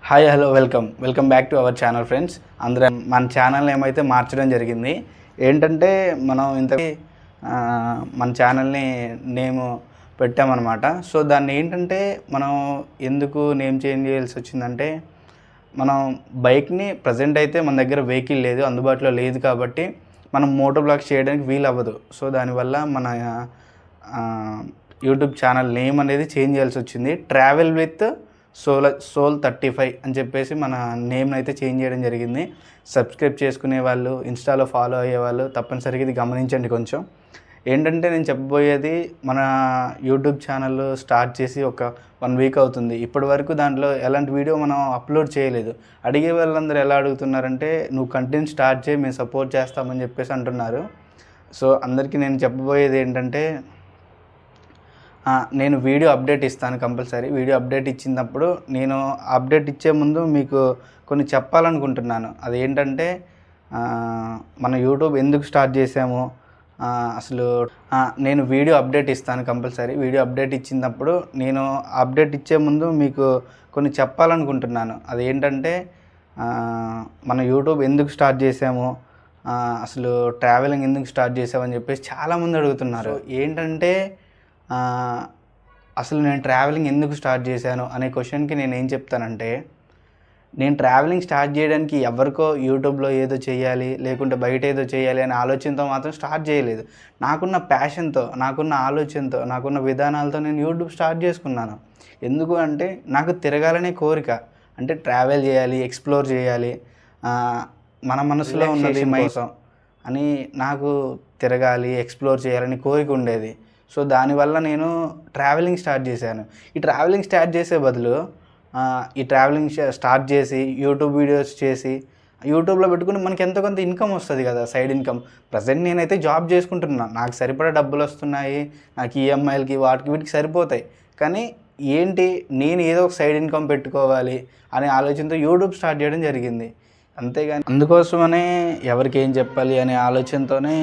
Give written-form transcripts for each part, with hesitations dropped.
Hi hello welcome back to our channel friends. అందరూ మన ఛానల్ని ఏమైతే మార్చడం జరిగింది. ఏంటంటే మనం మన ఛానల్ని నేమ్ పెట్టామన్నమాట. సో దాన్ని ఏంటంటే మనం ఎందుకు నేమ్ చేంజ్ చేయాల్సి వచ్చిందంటే, మనం బైక్ని ప్రజెంట్ అయితే మన దగ్గర వెహికల్ లేదు, అందుబాటులో లేదు కాబట్టి మనం మోటో బ్లాగ్స్ చేయడానికి వీలు అవ్వదు. సో దానివల్ల మన యూట్యూబ్ ఛానల్ నేమ్ అనేది చేంజ్ చేయాల్సి వచ్చింది. ట్రావెల్ విత్ సోల్ 35 అని చెప్పేసి మన నేమ్ని అయితే చేంజ్ చేయడం జరిగింది. సబ్స్క్రైబ్ చేసుకునే వాళ్ళు, ఇన్స్టాలో ఫాలో అయ్యే వాళ్ళు తప్పనిసరిగా ఇది గమనించండి. కొంచెం ఏంటంటే నేను చెప్పబోయేది, మన యూట్యూబ్ ఛానల్ స్టార్ట్ చేసి ఒక 1 వీక్ అవుతుంది. ఇప్పటి వరకు దాంట్లో ఎలాంటి వీడియో మనం అప్లోడ్ చేయలేదు. అడిగే వాళ్ళందరూ ఎలా అడుగుతున్నారంటే, నువ్వు కంటెంట్ స్టార్ట్ చేయి, మేము సపోర్ట్ చేస్తామని చెప్పేసి అంటున్నారు. సో అందరికీ నేను చెప్పబోయేది ఏంటంటే, నేను వీడియో అప్డేట్ ఇస్తాను కంపల్సరీ. వీడియో అప్డేట్ ఇచ్చినప్పుడు నేను అప్డేట్ ఇచ్చే ముందు మీకు కొన్ని చెప్పాలనుకుంటున్నాను. అదేంటంటే, మన యూట్యూబ్ ఎందుకు స్టార్ట్ చేసాము అసలు. నేను వీడియో అప్డేట్ ఇస్తాను కంపల్సరీ. వీడియో అప్డేట్ ఇచ్చినప్పుడు నేను అప్డేట్ ఇచ్చే ముందు మీకు కొన్ని చెప్పాలనుకుంటున్నాను. అదేంటంటే, మన యూట్యూబ్ ఎందుకు స్టార్ట్ చేసాము, అసలు ట్రావెలింగ్ ఎందుకు స్టార్ట్ చేసామని చెప్పేసి చాలామంది అడుగుతున్నారు. ఏంటంటే, అసలు నేను ట్రావెలింగ్ ఎందుకు స్టార్ట్ చేశాను అనే క్వశ్చన్కి నేను ఏం చెప్తానంటే, నేను ట్రావెలింగ్ స్టార్ట్ చేయడానికి ఎవరికో యూట్యూబ్లో ఏదో చేయాలి, లేకుంటే బయట ఏదో చేయాలి అనే ఆలోచనతో మాత్రం స్టార్ట్ చేయలేదు. నాకున్న ప్యాషన్తో, నాకున్న ఆలోచనతో, నాకున్న విధానాలతో నేను యూట్యూబ్ స్టార్ట్ చేసుకున్నాను. ఎందుకు అంటే, నాకు తిరగాలనే కోరిక. అంటే ట్రావెల్ చేయాలి, ఎక్స్ప్లోర్ చేయాలి, మన మనసులో ఉన్నది కోసం అని నాకు తిరగాలి, ఎక్స్ప్లోర్ చేయాలని కోరిక ఉండేది. సో దానివల్ల నేను ట్రావెలింగ్ స్టార్ట్ చేశాను. ఈ ట్రావెలింగ్ స్టార్ట్ చేసే బదులు ఈ ట్రావెలింగ్ స్టార్ట్ చేసి యూట్యూబ్ వీడియోస్ చేసి యూట్యూబ్లో పెట్టుకుని మనకి ఎంతో కొంత ఇన్కమ్ వస్తుంది కదా, సైడ్ ఇన్కమ్. ప్రజెంట్ నేనైతే జాబ్ చేసుకుంటున్నాను, నాకు సరిపడా డబ్బులు వస్తున్నాయి, నాకు ఈఎంఐలకి వాటికి వీటికి సరిపోతాయి. కానీ ఏంటి, నేను ఏదో ఒక సైడ్ ఇన్కమ్ పెట్టుకోవాలి అనే ఆలోచనతో యూట్యూబ్ స్టార్ట్ చేయడం జరిగింది. అంతేగాని అందుకోసమనే ఎవరికి ఏం చెప్పాలి అనే ఆలోచనతోనే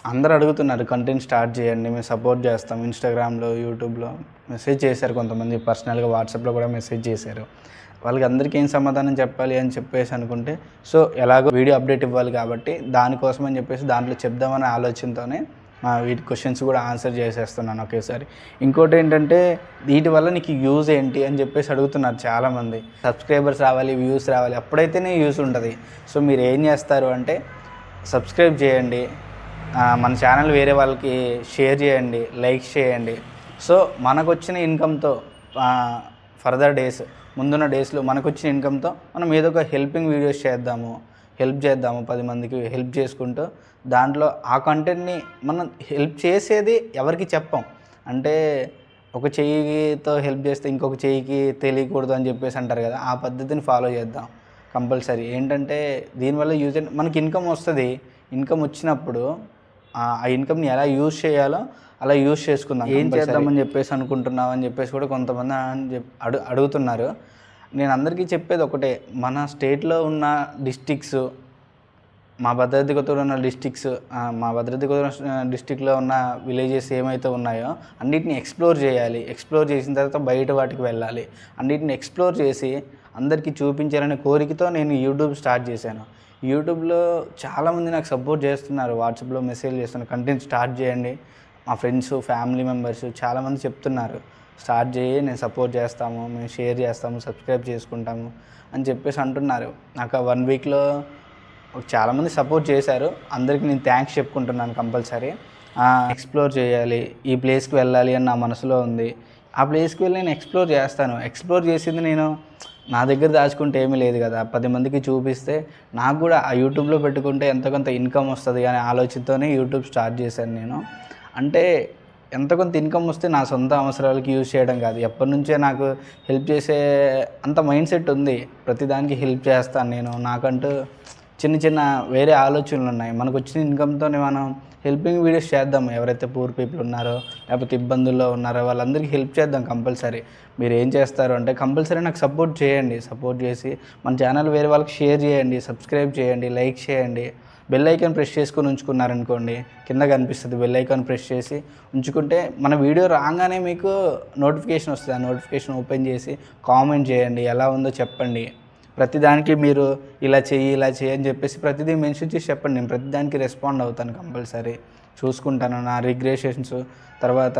అందరూ అడుగుతున్నారు, కంటెంట్ స్టార్ట్ చేయండి, మేము సపోర్ట్ చేస్తాం. ఇన్స్టాగ్రామ్లో, యూట్యూబ్లో మెసేజ్ చేశారు కొంతమంది, పర్సనల్గా వాట్సాప్లో కూడా మెసేజ్ చేశారు. వాళ్ళకి అందరికీ ఏం సమాధానం చెప్పాలి అని చెప్పేసి అనుకుంటే, సో ఎలాగో వీడియో అప్డేట్ ఇవ్వాలి కాబట్టి దానికోసం అని చెప్పేసి దాంట్లో చెప్దామనే ఆలోచనతోనే వీటి క్వశ్చన్స్ కూడా ఆన్సర్ చేసేస్తున్నాను ఒకేసారి. ఇంకోటి ఏంటంటే, వీటి వల్ల నీకు యూజ్ ఏంటి అని చెప్పేసి అడుగుతున్నారు చాలామంది. సబ్స్క్రైబర్స్ రావాలి, వ్యూస్ రావాలి, అప్పుడైతేనే యూస్ ఉంటుంది. సో మీరు ఏం చేస్తారు అంటే, సబ్స్క్రైబ్ చేయండి, మన ఛానల్ వేరే వాళ్ళకి షేర్ చేయండి, లైక్ చేయండి. సో మనకు వచ్చిన ఇన్కమ్తో ఫర్దర్ డేస్, ముందున్న డేస్లో మనకు వచ్చిన ఇన్కమ్తో మనం ఏదో ఒక హెల్పింగ్ వీడియోస్ హెల్ప్ చేద్దాము 10 మందికి హెల్ప్ చేసుకుంటూ. దాంట్లో ఆ కంటెంట్ని మనం హెల్ప్ చేసేది ఎవరికి చెప్పం. అంటే ఒక చెయ్యితో హెల్ప్ చేస్తే ఇంకొక చెయ్యికి తెలియకూడదు అని చెప్పేసి అంటారు కదా, ఆ పద్ధతిని ఫాలో చేద్దాం కంపల్సరీ. ఏంటంటే దీనివల్ల యూజ్ మనకి ఇన్కమ్ వస్తుంది. ఇన్కమ్ వచ్చినప్పుడు ఆ ఇన్కమ్ని ఎలా యూజ్ చేయాలో అలా యూజ్ చేసుకుందాం. ఏం చేద్దామని చెప్పేసి అనుకుంటున్నాం అని చెప్పేసి కూడా కొంతమంది అడుగుతున్నారు. నేను అందరికీ చెప్పేది ఒకటే, మన స్టేట్లో ఉన్న డిస్టిక్స్, మా భద్రాద్రి డిస్టిక్లో ఉన్న విలేజెస్ ఏమైతే ఉన్నాయో అన్నిటిని ఎక్స్ప్లోర్ చేయాలి. ఎక్స్ప్లోర్ చేసిన తర్వాత బయట వాటికి వెళ్ళాలి. అన్నిటిని ఎక్స్ప్లోర్ చేసి అందరికీ చూపించాలనే కోరికతో నేను యూట్యూబ్ స్టార్ట్ చేశాను. యూట్యూబ్లో చాలామంది నాకు సపోర్ట్ చేస్తున్నారు, వాట్సాప్లో మెసేజ్ చేస్తున్నారు, కంటెంట్ స్టార్ట్ చేయండి. మా ఫ్రెండ్స్, ఫ్యామిలీ మెంబర్స్ చాలామంది చెప్తున్నారు, స్టార్ట్ చేయి, నేను సపోర్ట్ చేస్తాము, మేము షేర్ చేస్తాము, సబ్స్క్రైబ్ చేసుకుంటాము అని చెప్పేసి అంటున్నారు. నాకు 1 వీక్లో చాలామంది సపోర్ట్ చేశారు. అందరికీ నేను థ్యాంక్స్ చెప్పుకుంటున్నాను కంపల్సరీ. ఎక్స్ప్లోర్ చేయాలి, ఈ ప్లేస్కి వెళ్ళాలి అని నా మనసులో ఉంది. ఆ ప్లేస్కి వెళ్ళి నేను ఎక్స్ప్లోర్ చేస్తాను. ఎక్స్ప్లోర్ చేసింది నేను నా దగ్గర దాచుకుంటే ఏమీ లేదు కదా, 10 మందికి చూపిస్తే నాకు కూడా ఆ యూట్యూబ్లో పెట్టుకుంటే ఎంత కొంత ఇన్కమ్ వస్తుంది అనే ఆలోచనతోనే యూట్యూబ్ స్టార్ట్ చేశాను నేను. అంటే ఎంత కొంత ఇన్కమ్ వస్తే నా సొంత అవసరాలకి యూజ్ చేయడం కాదు, ఎప్పటి నుంచే నాకు హెల్ప్ చేసే అంత మైండ్ సెట్ ఉంది. ప్రతిదానికి హెల్ప్ చేస్తాను నేను. నాకంటూ చిన్న వేరే ఆలోచనలు ఉన్నాయి. మనకు వచ్చిన ఇన్కమ్తోనే మనం హెల్పింగ్ వీడియోస్ చేద్దాం. ఎవరైతే పూర్ పీపుల్ ఉన్నారో, లేకపోతే ఇబ్బందుల్లో ఉన్నారో వాళ్ళందరికీ హెల్ప్ చేద్దాం కంపల్సరీ. మీరు ఏం చేస్తారు అంటే, కంపల్సరీ నాకు సపోర్ట్ చేయండి. సపోర్ట్ చేసి మన ఛానల్ వేరే వాళ్ళకి షేర్ చేయండి, సబ్స్క్రైబ్ చేయండి, లైక్ చేయండి. బెల్ ఐకాన్ ప్రెస్ చేసుకొని ఉంచుకున్నారనుకోండి, కింద కనిపిస్తుంది బెల్ ఐకాన్ ప్రెస్ చేసి ఉంచుకుంటే మన వీడియో రాగానే మీకు నోటిఫికేషన్ వస్తుంది. ఆ నోటిఫికేషన్ ఓపెన్ చేసి కామెంట్ చేయండి, ఎలా ఉందో చెప్పండి. ప్రతిదానికి మీరు ఇలా చెయ్యి అని చెప్పేసి ప్రతిదీ మెన్షన్ చేసి చెప్పండి. నేను ప్రతిదానికి రెస్పాండ్ అవుతాను కంపల్సరీ. చూసుకుంటాను నా రిగ్రెషన్స్, తర్వాత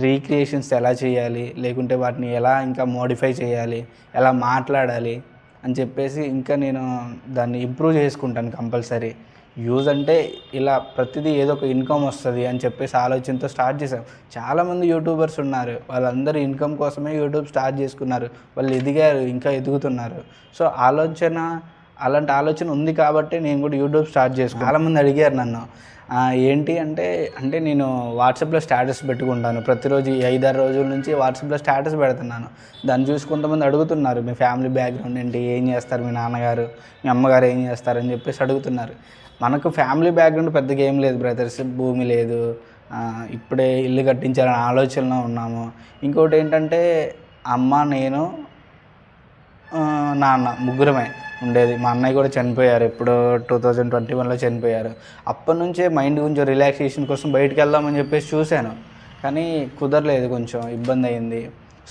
రీక్రియేషన్స్ ఎలా చేయాలి, లేకుంటే వాటిని ఎలా ఇంకా మోడిఫై చేయాలి, ఎలా మాట్లాడాలి అని చెప్పేసి ఇంకా నేను దాన్ని ఇంప్రూవ్ చేసుకుంటాను కంపల్సరీ. యూజ్ అంటే ఇలా ప్రతిదీ ఏదో ఒక ఇన్కమ్ వస్తుంది అని చెప్పేసి ఆలోచనతో స్టార్ట్ చేశాం. చాలామంది యూట్యూబర్స్ ఉన్నారు, వాళ్ళందరూ ఇన్కమ్ కోసమే యూట్యూబ్ స్టార్ట్ చేసుకున్నారు. వాళ్ళు ఎదిగారు, ఇంకా ఎదుగుతున్నారు. సో అలాంటి ఆలోచన ఉంది కాబట్టి నేను కూడా యూట్యూబ్ స్టార్ట్ చేసుకున్నాను. చాలామంది అడిగారు నన్ను ఏంటి అంటే నేను వాట్సాప్లో స్టేటస్ పెట్టుకుంటాను. ప్రతిరోజు 5-6 రోజుల నుంచి వాట్సాప్లో స్టేటస్ పెడుతున్నాను. దాన్ని చూసి కొంతమంది అడుగుతున్నారు, మీ ఫ్యామిలీ బ్యాక్గ్రౌండ్ ఏంటి, ఏం చేస్తారు మీ నాన్నగారు, మీ అమ్మగారు ఏం చేస్తారని చెప్పేసి అడుగుతున్నారు. మనకు ఫ్యామిలీ బ్యాక్గ్రౌండ్ పెద్దగా ఏం లేదు బ్రదర్స్. భూమి లేదు, ఇప్పుడే ఇల్లు కట్టించాలనే ఆలోచనలో ఉన్నాము. ఇంకోటి ఏంటంటే అమ్మ, నేను, నాన్న ముగ్గురమే ఉండేది. మా అన్నయ్య కూడా చనిపోయారు, ఎప్పుడో 2021లో చనిపోయారు. అప్పటి నుంచే మైండ్ కొంచెం రిలాక్సేషన్ కోసం బయటికి వెళ్దామని చెప్పేసి చూశాను, కానీ కుదరలేదు, కొంచెం ఇబ్బంది అయింది.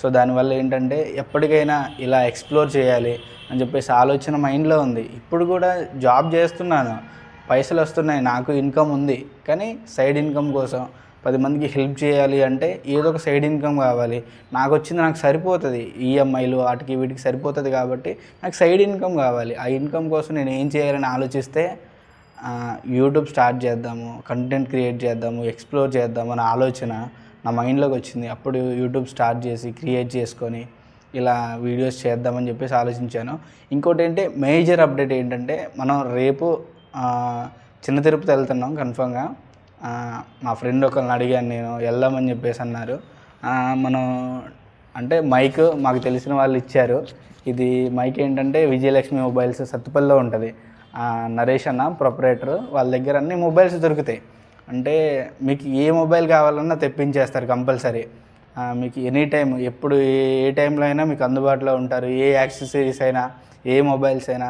సో దానివల్ల ఏంటంటే ఎప్పటికైనా ఇలా ఎక్స్ప్లోర్ చేయాలి అని చెప్పేసి ఆలోచన మైండ్లో ఉంది. ఇప్పుడు కూడా జాబ్ చేస్తున్నాను, పైసలు వస్తున్నాయి, నాకు ఇన్కమ్ ఉంది. కానీ సైడ్ ఇన్కమ్ కోసం 10 మందికి హెల్ప్ చేయాలి అంటే ఏదో ఒక సైడ్ ఇన్కమ్ కావాలి. నాకు వచ్చింది నాకు సరిపోతుంది, ఈఎంఐలు వాటికి వీటికి సరిపోతుంది. కాబట్టి నాకు సైడ్ ఇన్కమ్ కావాలి. ఆ ఇన్కమ్ కోసం నేను ఏం చేయాలని ఆలోచిస్తే యూట్యూబ్ స్టార్ట్ చేద్దాము, కంటెంట్ క్రియేట్ చేద్దాము, ఎక్స్ప్లోర్ చేద్దాము అనే ఆలోచన నా మైండ్లోకి వచ్చింది. అప్పుడు యూట్యూబ్ స్టార్ట్ చేసి క్రియేట్ చేసుకొని ఇలా వీడియోస్ చేద్దామని చెప్పేసి ఆలోచించాను. ఇంకోటి ఏంటి మేజర్ అప్డేట్ ఏంటంటే, మనం రేపు చిన్న తిరుపతి వెళ్తున్నాం కన్ఫర్మ్గా. మా ఫ్రెండ్ ఒకరిని అడిగాను, నేను వెళ్దామని చెప్పేసి అన్నారు. మనం అంటే మైక్ మాకు తెలిసిన వాళ్ళు ఇచ్చారు. ఇది మైక్ ఏంటంటే విజయలక్ష్మి మొబైల్స్ సత్తుపల్లిలో ఉంటుంది. నరేష్ అన్న ప్రొపరేటర్, వాళ్ళ దగ్గర అన్ని మొబైల్స్ దొరుకుతాయి. అంటే మీకు ఏ మొబైల్ కావాలన్నా తెప్పించేస్తారు కంపల్సరీ. మీకు ఎనీ టైం, ఎప్పుడు ఏ టైంలో అయినా మీకు అందుబాటులో ఉంటారు. ఏ యాక్సెసరీస్ అయినా, ఏ మొబైల్స్ అయినా,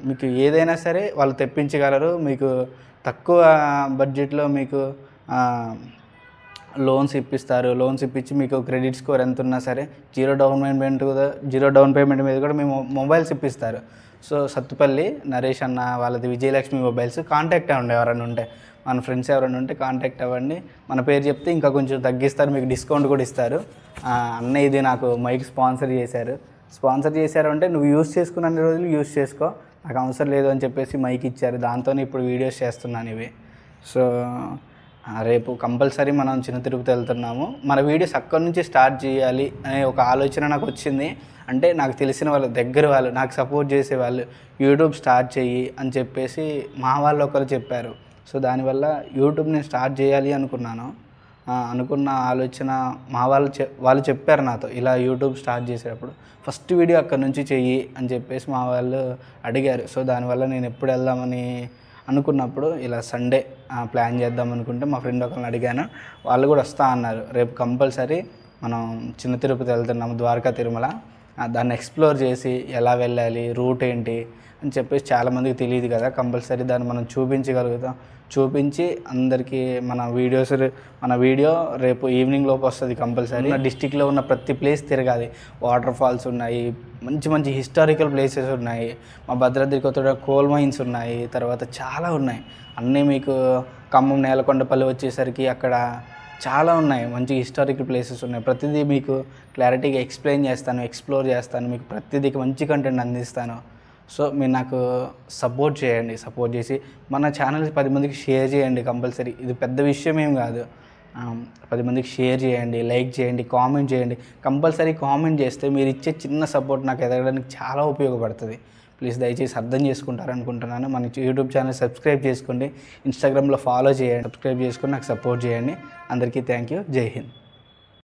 మీకు ఏదైనా సరే వాళ్ళు తెప్పించగలరు. మీకు తక్కువ బడ్జెట్లో మీకు లోన్స్ ఇప్పిస్తారు. లోన్స్ ఇప్పించి మీకు క్రెడిట్ స్కోర్ ఎంత ఉన్నా సరే జీరో డౌన్ పేమెంట్ మీద కూడా మేము మొబైల్స్ ఇప్పిస్తారు. సో సత్తుపల్లి నరేష్ అన్న వాళ్ళది విజయలక్ష్మి మొబైల్స్. కాంటాక్ట్ అవ్వండి, ఎవరైనా ఉంటే, మన ఫ్రెండ్స్ ఎవరైనా ఉంటే కాంటాక్ట్ అవ్వండి. మన పేరు చెప్తే ఇంకా కొంచెం తగ్గిస్తారు, మీకు డిస్కౌంట్ కూడా ఇస్తారు. అన్న ఇది నాకు మైక్ స్పాన్సర్ చేశారు అంటే నువ్వు యూస్ చేసుకున్న అన్ని రోజులు యూస్ చేసుకో, నాకు అవసరం లేదు అని చెప్పేసి మైక్ ఇచ్చారు. దాంతోనే ఇప్పుడు వీడియోస్ చేస్తున్నాను ఇవి. సో రేపు కంపల్సరీ మనం చిన్న తిరుపతి వెళ్తున్నాము. మన వీడియోస్ అక్కడి నుంచి స్టార్ట్ చేయాలి అనే ఒక ఆలోచన నాకు వచ్చింది. అంటే నాకు తెలిసిన వాళ్ళు, దగ్గర వాళ్ళు, నాకు సపోర్ట్ చేసేవాళ్ళు యూట్యూబ్ స్టార్ట్ చెయ్యి అని చెప్పేసి మా వాళ్ళు ఒకరు చెప్పారు. సో దానివల్ల యూట్యూబ్ నేను స్టార్ట్ చేయాలి అనుకున్నాను. అనుకున్న ఆలోచన మా వాళ్ళు చెప్పారు నాతో, ఇలా యూట్యూబ్ స్టార్ట్ చేసేటప్పుడు ఫస్ట్ వీడియో అక్కడ నుంచి చెయ్యి అని చెప్పేసి మా వాళ్ళు అడిగారు. సో దానివల్ల నేను ఎప్పుడు వెళ్దామని అనుకున్నప్పుడు ఇలా సండే ప్లాన్ చేద్దాం అనుకుంటే మా ఫ్రెండ్ ఒకరిని అడిగాను, వాళ్ళు కూడా వస్తా అన్నారు. రేపు కంపల్సరీ మనం చిన్న తిరుపతి వెళ్తున్నాము, ద్వారకా తిరుమల. దాన్ని ఎక్స్ప్లోర్ చేసి ఎలా వెళ్ళాలి, రూట్ ఏంటి అని చెప్పేసి చాలామందికి తెలియదు కదా. కంపల్సరీ దాన్ని మనం చూపించి అందరికీ మన వీడియో రేపు ఈవినింగ్ లోపు వస్తుంది కంపల్సరీ. డిస్టిక్లో ఉన్న ప్రతి ప్లేస్ తిరగాలి. వాటర్ ఫాల్స్ ఉన్నాయి, మంచి హిస్టారికల్ ప్లేసెస్ ఉన్నాయి, మా భద్రాద్రి కొత్త కోల్ మైన్స్ ఉన్నాయి, తర్వాత చాలా ఉన్నాయి. అన్నీ మీకు ఖమ్మం నేలకొండపల్లి వచ్చేసరికి అక్కడ చాలా ఉన్నాయి, మంచి హిస్టారికల్ ప్లేసెస్ ఉన్నాయి. ప్రతిదీ మీకు క్లారిటీగా ఎక్స్ప్లెయిన్ చేస్తాను, ఎక్స్ప్లోర్ చేస్తాను, మీకు ప్రతిదీకి మంచి కంటెంట్ అందిస్తాను. సో మీరు నాకు సపోర్ట్ చేసి మన ఛానల్ 10 మందికి షేర్ చేయండి కంపల్సరీ. ఇది పెద్ద విషయం ఏం కాదు. 10 మందికి షేర్ చేయండి, లైక్ చేయండి, కామెంట్ చేయండి. కంపల్సరీ కామెంట్ చేస్తే మీరు ఇచ్చే చిన్న సపోర్ట్ నాకు ఎదగడానికి చాలా ఉపయోగపడుతుంది. ప్లీజ్ దయచేసి అర్థం చేసుకుంటారనుకుంటున్నాను. మన యూట్యూబ్ ఛానల్ సబ్స్క్రైబ్ చేసుకోండి, ఇన్స్టాగ్రామ్లో ఫాలో చేయండి, సబ్స్క్రైబ్ చేసుకొని నాకు సపోర్ట్ చేయండి. అందరికీ థ్యాంక్ యూ. జై హింద్.